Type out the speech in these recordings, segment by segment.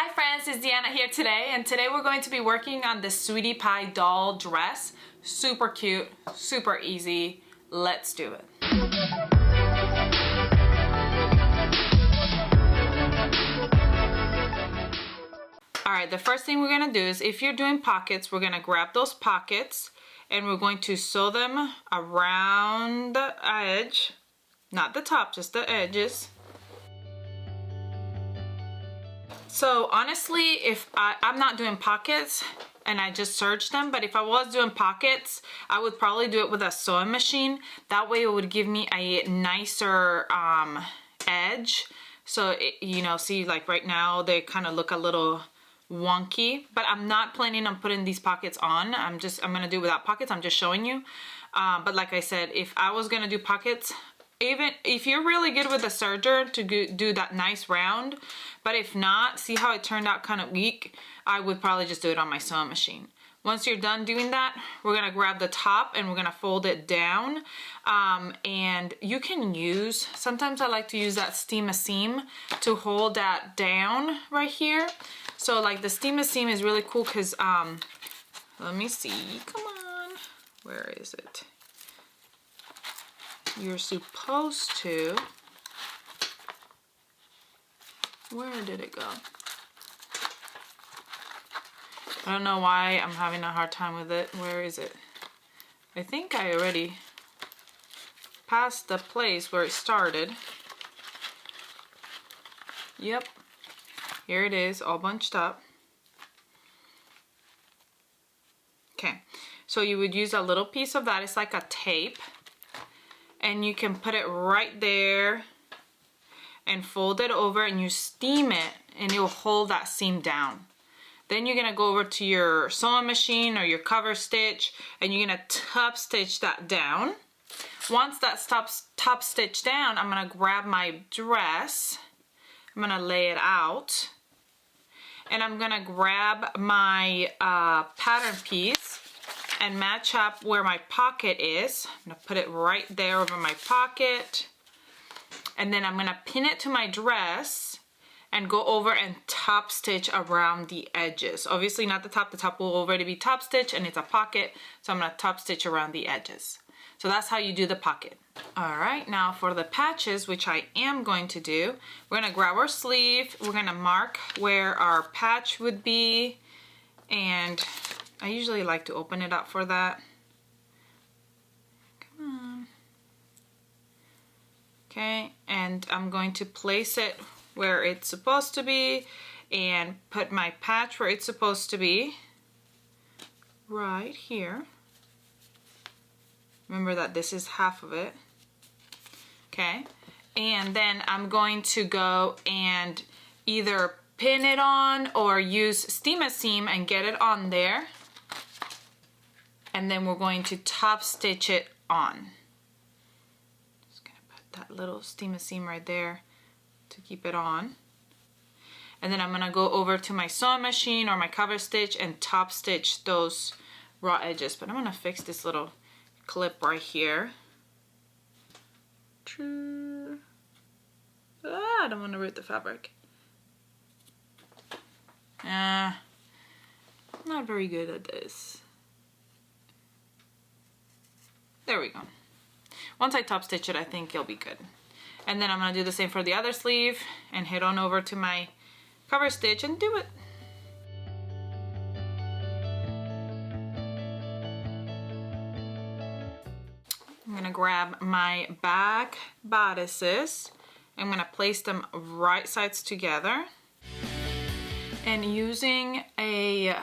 Hi friends, it's Deanna here today, and today we're going to be working on this Sweetie Pie doll dress. Super cute, super easy. Let's do it. Alright, the first thing we're going to do is, if you're doing pockets, we're going to grab those pockets and we're going to sew them around the edge. Not the top, just the edges. So honestly, if I'm not doing pockets and I just serged them, but if I was doing pockets, I would probably do it with a sewing machine. That way it would give me a nicer edge. So, you know, see, like right now they kind of look a little wonky, but I'm not planning on putting these pockets on. I'm gonna do without pockets. I'm just showing you. But like I said, if I was gonna do pockets, even if you're really good with a serger to do that nice round, but if not, see how it turned out kind of weak, I would probably just do it on my sewing machine. Once you're done doing that, we're gonna grab the top and we're gonna fold it down. And you can use, sometimes I like to use that steam a seam to hold that down right here. So like the steam a seam is really cool because, let me see, come on, where is it? You're supposed to, where did it go? I don't know why I'm having a hard time with it. Where is it? I think I already passed the place where it started. Yep, here it is, all bunched up. Okay, so you would use a little piece of that. It's like a tape. And you can put it right there and fold it over and you steam it and it will hold that seam down. Then you're gonna go over to your sewing machine or your cover stitch and you're gonna top stitch that down. Once that's top stitched down, I'm gonna grab my dress, I'm gonna lay it out, and I'm gonna grab my pattern piece and match up where my pocket is. I'm gonna put it right there over my pocket. And then I'm gonna pin it to my dress and go over and top stitch around the edges. Obviously not the top will already be top stitch and it's a pocket. So I'm gonna top stitch around the edges. So that's how you do the pocket. All right, now for the patches, which I am going to do, we're gonna grab our sleeve. We're gonna mark where our patch would be, and I usually like to open it up for that. Come on. Okay, and I'm going to place it where it's supposed to be and put my patch where it's supposed to be, right here. Remember that this is half of it. Okay, and then I'm going to go and either pin it on or use steam a seam and get it on there. And then we're going to top stitch it on. Just gonna put that little steam a seam right there to keep it on. And then I'm gonna go over to my sewing machine or my cover stitch and top stitch those raw edges. But I'm gonna fix this little clip right here. I don't wanna rip the fabric. Not very good at this. There we go. Once I top stitch it, I think it'll be good. And then I'm gonna do the same for the other sleeve and head on over to my cover stitch and do it. I'm gonna grab my back bodices. I'm gonna place them right sides together. And using a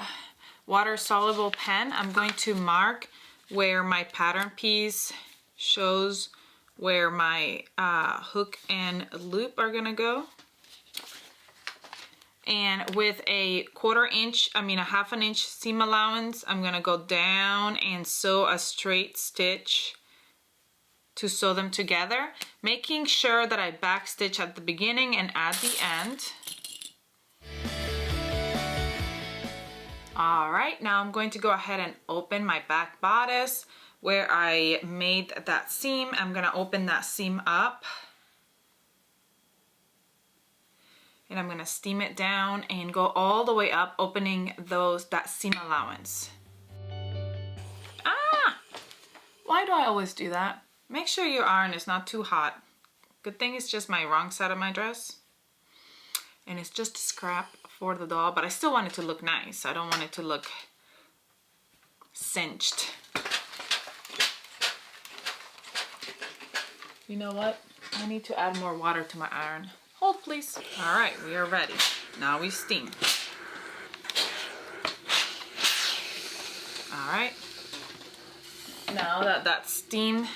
water-soluble pen, I'm going to mark where my pattern piece shows where my hook and loop are gonna go. And with a half an inch seam allowance, I'm gonna go down and sew a straight stitch to sew them together, making sure that I back stitch at the beginning and at the end. All right, now I'm going to go ahead and open my back bodice where I made that seam. I'm gonna open that seam up And I'm gonna steam it down and go all the way up, opening that seam allowance. Ah! Why do I always do that? Make sure your iron is not too hot. Good thing it's just my wrong side of my dress. And it's just a scrap for the doll, but I still want it to look nice. I don't want it to look cinched. You know what? I need to add more water to my iron. Hold please. All right, we are ready. Now we steam. All right. Now that that's steamed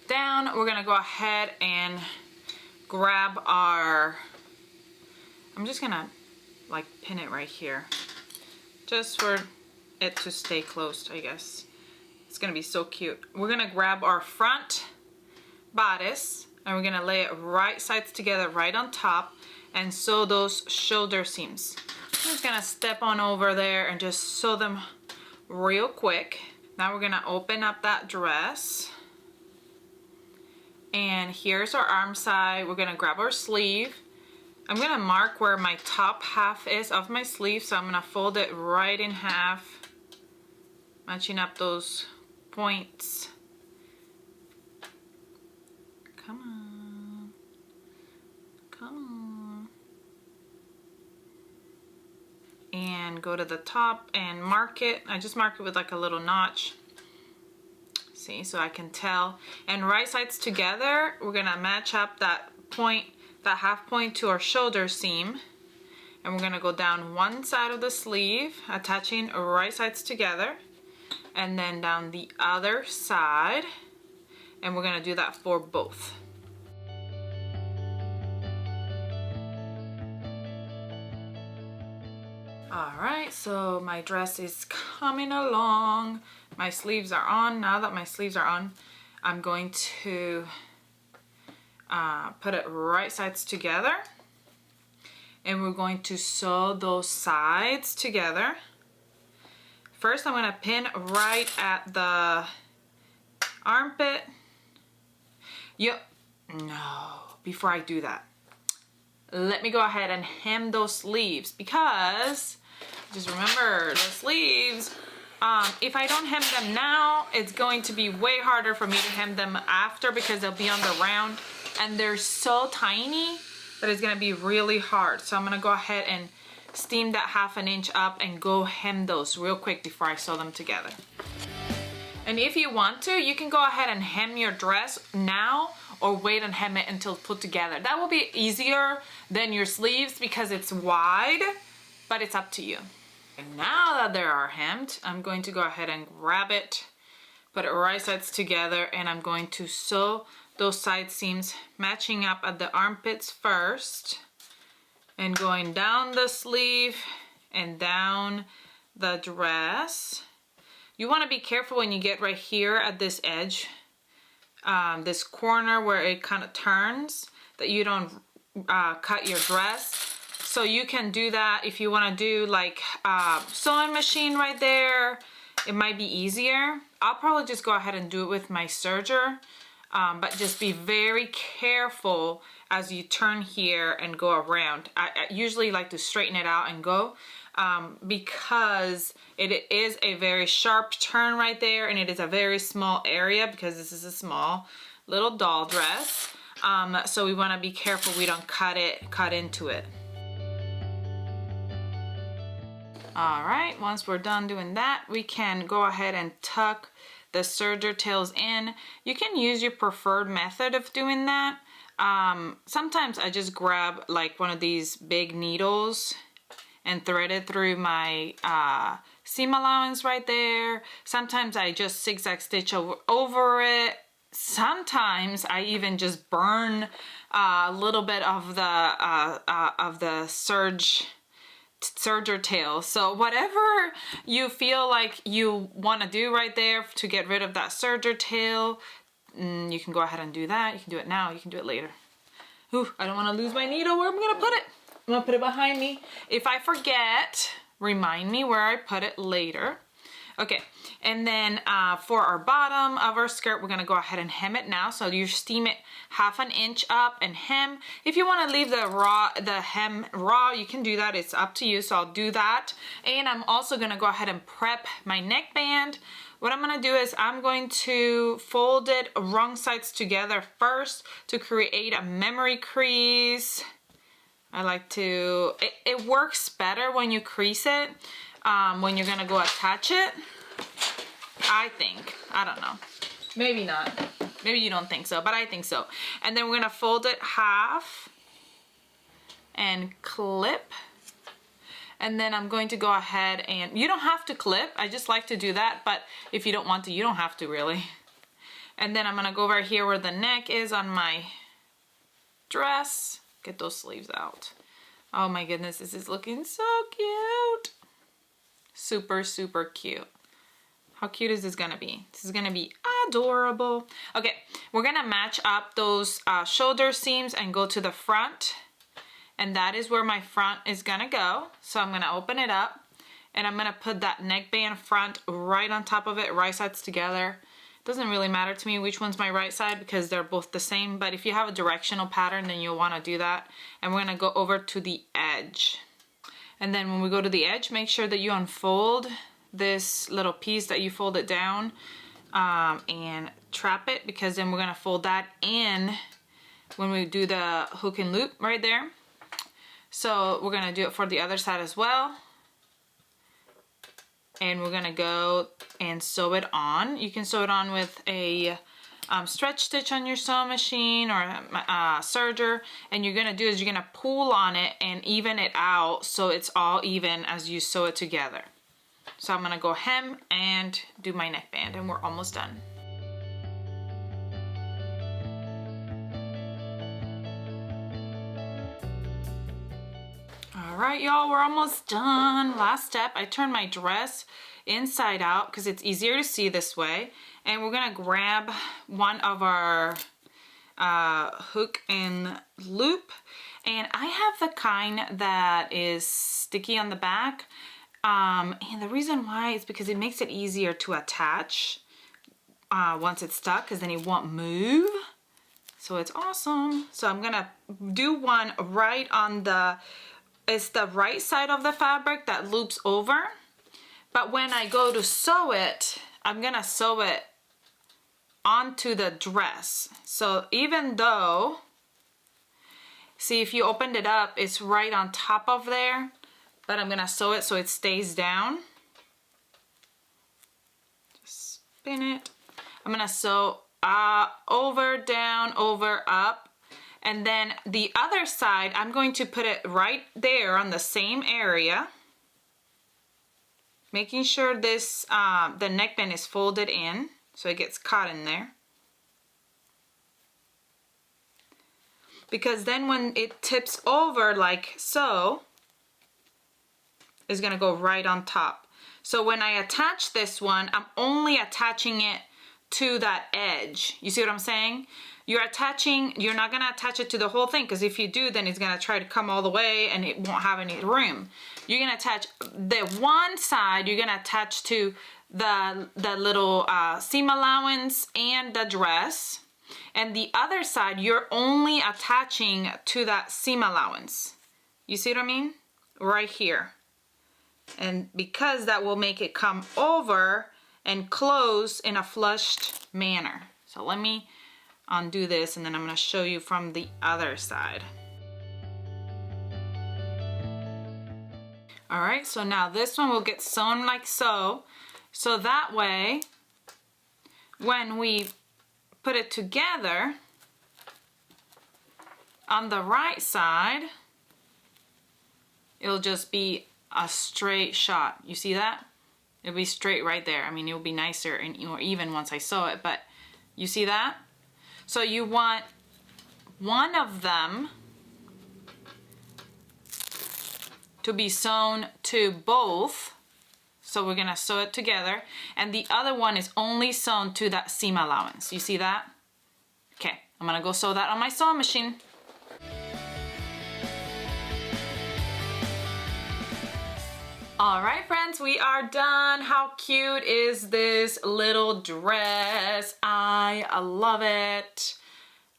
down, we're gonna go ahead and grab our, I'm just gonna like pin it right here, just for it to stay closed, I guess. It's gonna be so cute. We're gonna grab our front bodice and we're gonna lay it right sides together right on top and sew those shoulder seams. I'm just gonna step on over there and just sew them real quick. Now we're gonna open up that dress. And here's our arm side. We're gonna grab our sleeve. I'm gonna mark where my top half is of my sleeve, so I'm gonna fold it right in half, matching up those points. Come on. Come on. And go to the top and mark it. I just mark it with like a little notch. See, so I can tell. And right sides together, we're gonna match up that point, that half point to our shoulder seam. And we're gonna go down one side of the sleeve, attaching right sides together. And then down the other side. And we're gonna do that for both. All right, so my dress is coming along. My sleeves are on. Now that my sleeves are on, I'm going to put it right sides together. And we're going to sew those sides together. First, I'm gonna pin right at the armpit. No, before I do that, let me go ahead and hem those sleeves, because just remember the sleeves, if I don't hem them now, it's going to be way harder for me to hem them after, because they'll be on the round and they're so tiny that it's gonna be really hard. So I'm gonna go ahead and steam that half an inch up and go hem those real quick before I sew them together. And if you want to, you can go ahead and hem your dress now or wait and hem it until put together. That will be easier than your sleeves because it's wide, but it's up to you. And now that they are hemmed, I'm going to go ahead and grab it, put it right sides together, and I'm going to sew those side seams matching up at the armpits first, and going down the sleeve and down the dress. You want to be careful when you get right here at this edge, this corner where it kind of turns, that you don't cut your dress. So you can do that if you want to do like sewing machine right there. It might be easier. I'll probably just go ahead and do it with my serger, but just be very careful as you turn here and go around. I usually like to straighten it out and go, because it is a very sharp turn right there, and it is a very small area because this is a small little doll dress. So we want to be careful we don't cut into it. All right, once we're done doing that, we can go ahead and tuck the serger tails in. You can use your preferred method of doing that. Sometimes I just grab like one of these big needles and thread it through my seam allowance right there. Serge I just zigzag stitch over it. Sometimes I even just burn a little bit of the serger tail. So whatever you feel like you want to do right there to get rid of that serger tail, you can go ahead and do that. You can do it now, you can do it later. Ooh, I don't want to lose my needle. Where am I gonna put it? I'm gonna put it behind me. If I forget, remind me where I put it later. Okay, and then for our bottom of our skirt, we're gonna go ahead and hem it now. So you steam it 1/2 inch up and hem. If you wanna leave the hem raw, you can do that, it's up to you, so I'll do that. And I'm also gonna go ahead and prep my neckband. What I'm gonna do is I'm going to fold it wrong sides together first to create a memory crease. I like to, it works better when you crease it, when you're gonna go attach it. I think, I don't know, maybe not, maybe you don't think so, but I think so. And then we're gonna fold it half and clip. And then I'm going to go ahead and, you don't have to clip, I just like to do that, but if you don't want to, you don't have to really. And then I'm gonna go over here where the neck is on my dress. Get those sleeves out. Oh my goodness, this is looking so cute. Super, super cute. How cute is this gonna be? This is gonna be adorable. Okay, we're gonna match up those shoulder seams and go to the front. And that is where my front is gonna go. So I'm gonna open it up and I'm gonna put that neckband front right on top of it, right sides together. Doesn't really matter to me which one's my right side because they're both the same, but if you have a directional pattern, then you'll wanna do that. And we're gonna go over to the edge. And then when we go to the edge, make sure that you unfold this little piece that you folded down and trap it, because then we're gonna fold that in when we do the hook and loop right there. So we're gonna do it for the other side as well. And we're gonna go and sew it on. You can sew it on with a stretch stitch on your sewing machine or a serger. And you're gonna do is you're gonna pull on it and even it out so it's all even as you sew it together. So I'm gonna go hem and do my neckband and we're almost done. All right, y'all, we're almost done. Last step, I turn my dress inside out because it's easier to see this way. And we're gonna grab one of our hook and loop. And I have the kind that is sticky on the back. And the reason why is because it makes it easier to attach once it's stuck, because then it won't move. So it's awesome. So I'm gonna do one right on it's the right side of the fabric that loops over. But when I go to sew it, I'm gonna sew it onto the dress. So even though, see if you opened it up, it's right on top of there, but I'm gonna sew it so it stays down. Just spin it. I'm gonna sew over, down, over, up. And then the other side, I'm going to put it right there on the same area, making sure this the neckband is folded in so it gets caught in there. Because then when it tips over like so, it's gonna go right on top. So when I attach this one, I'm only attaching it to that edge. You see what I'm saying? You're not gonna attach it to the whole thing, because if you do, then it's gonna try to come all the way and it won't have any room. You're gonna attach the one side, you're gonna attach to the little seam allowance and the dress. And the other side, you're only attaching to that seam allowance. You see what I mean? Right here. And because that will make it come over and close in a flushed manner. So let me undo this and then I'm going to show you from the other side. All right, so now this one will get sewn like so. So that way, when we put it together, on the right side, it'll just be a straight shot. You see that? It'll be straight right there. I mean, it'll be nicer and more even once I sew it, but you see that? So you want one of them to be sewn to both. So we're gonna sew it together. And the other one is only sewn to that seam allowance. You see that? Okay, I'm gonna go sew that on my sewing machine. All right, friends, we are done. How cute is this little dress? I love it.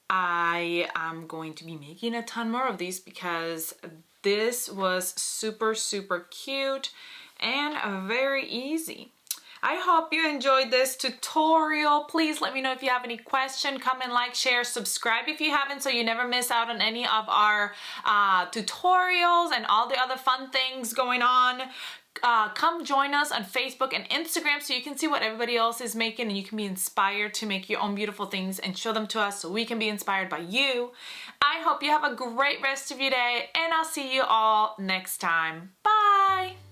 I am going to be making a ton more of these because this was super, super cute and very easy. I hope you enjoyed this tutorial. Please let me know if you have any question. Comment, like, share, subscribe if you haven't so you never miss out on any of our tutorials and all the other fun things going on. Come join us on Facebook and Instagram so you can see what everybody else is making and you can be inspired to make your own beautiful things and show them to us so we can be inspired by you. I hope you have a great rest of your day and I'll see you all next time. Bye!